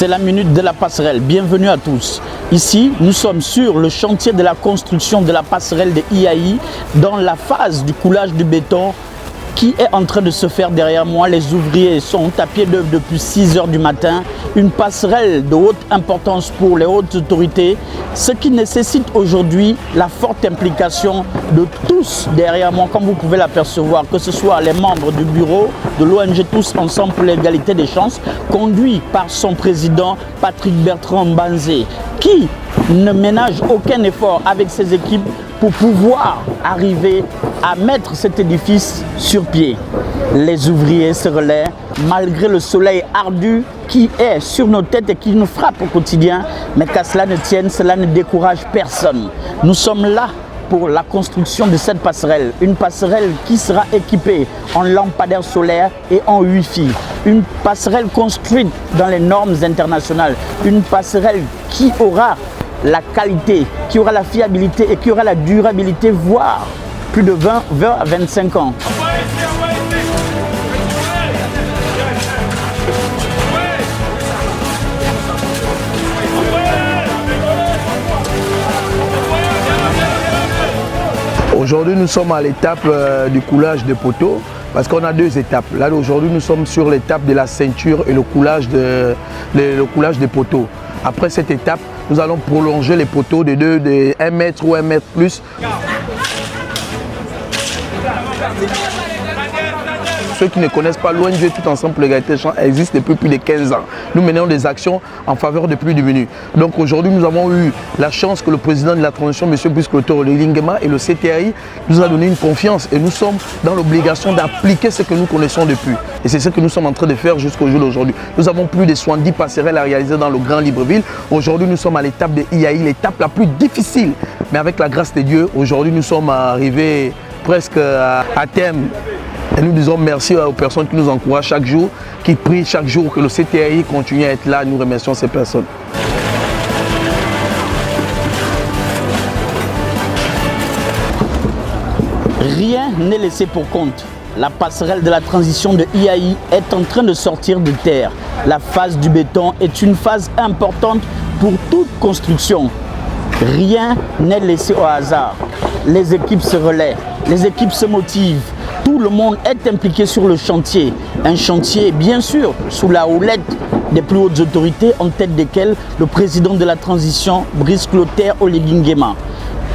C'est la minute de la passerelle. Bienvenue à tous. Ici, nous sommes sur le chantier de la construction de la passerelle de IAI dans la phase du coulage du béton qui est en train de se faire derrière moi. Les ouvriers sont à pied d'œuvre depuis 6 h du matin. Une passerelle de haute importance pour les hautes autorités, ce qui nécessite aujourd'hui la forte implication de tous derrière moi, comme vous pouvez l'apercevoir, que ce soit les membres du bureau de l'ONG Tous Ensemble pour l'égalité des chances, conduit par son président Patrick Bertrand Banzé, qui ne ménage aucun effort avec ses équipes pour pouvoir arriver à mettre cet édifice sur pied. Les ouvriers se relaient malgré le soleil ardu qui est sur nos têtes et qui nous frappe au quotidien, mais qu'à cela ne tienne, cela ne décourage personne. Nous sommes là pour la construction de cette passerelle, une passerelle qui sera équipée en lampadaires solaires et en Wi-Fi, une passerelle construite dans les normes internationales, une passerelle qui aura la qualité, qui aura la fiabilité et qui aura la durabilité, voire plus de 20 à 25 ans. Aujourd'hui, nous sommes à l'étape du coulage des poteaux parce qu'on a 2 étapes. Là, aujourd'hui, nous sommes sur l'étape de la ceinture et le coulage des poteaux. Après cette étape, nous allons prolonger les poteaux de 1 mètre ou 1 mètre plus. Ceux qui ne connaissent pas, l'ONG Tout Ensemble pour l'égalité des chances existe depuis plus de 15 ans. Nous menons des actions en faveur de plus de minutes. Donc aujourd'hui, nous avons eu la chance que le président de la transition, M. Brice Clotaire Oligui Nguema, et le CTAI nous a donné une confiance et nous sommes dans l'obligation d'appliquer ce que nous connaissons depuis. Et c'est ce que nous sommes en train de faire jusqu'au jour d'aujourd'hui. Nous avons plus de 70 passerelles à réaliser dans le Grand Libreville. Aujourd'hui, nous sommes à l'étape de IAI, l'étape la plus difficile. Mais avec la grâce de Dieu, aujourd'hui, nous sommes arrivés presque à terme. Et nous disons merci aux personnes qui nous encouragent chaque jour, qui prient chaque jour que le CTAI continue à être là. Nous remercions ces personnes. Rien n'est laissé pour compte. La passerelle de la transition de IAI est en train de sortir de terre. La phase du béton est une phase importante pour toute construction. Rien n'est laissé au hasard. Les équipes se relaient, les équipes se motivent. Tout le monde est impliqué sur le chantier. Un chantier, bien sûr, sous la houlette des plus hautes autorités, en tête desquelles le président de la transition, Brice Clotaire Oligui Nguema.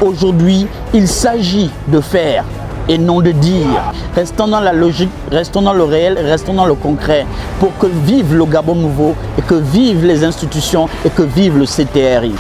Aujourd'hui, il s'agit de faire et non de dire. Restons dans la logique, restons dans le réel, restons dans le concret pour que vive le Gabon nouveau et que vivent les institutions et que vive le CTRI.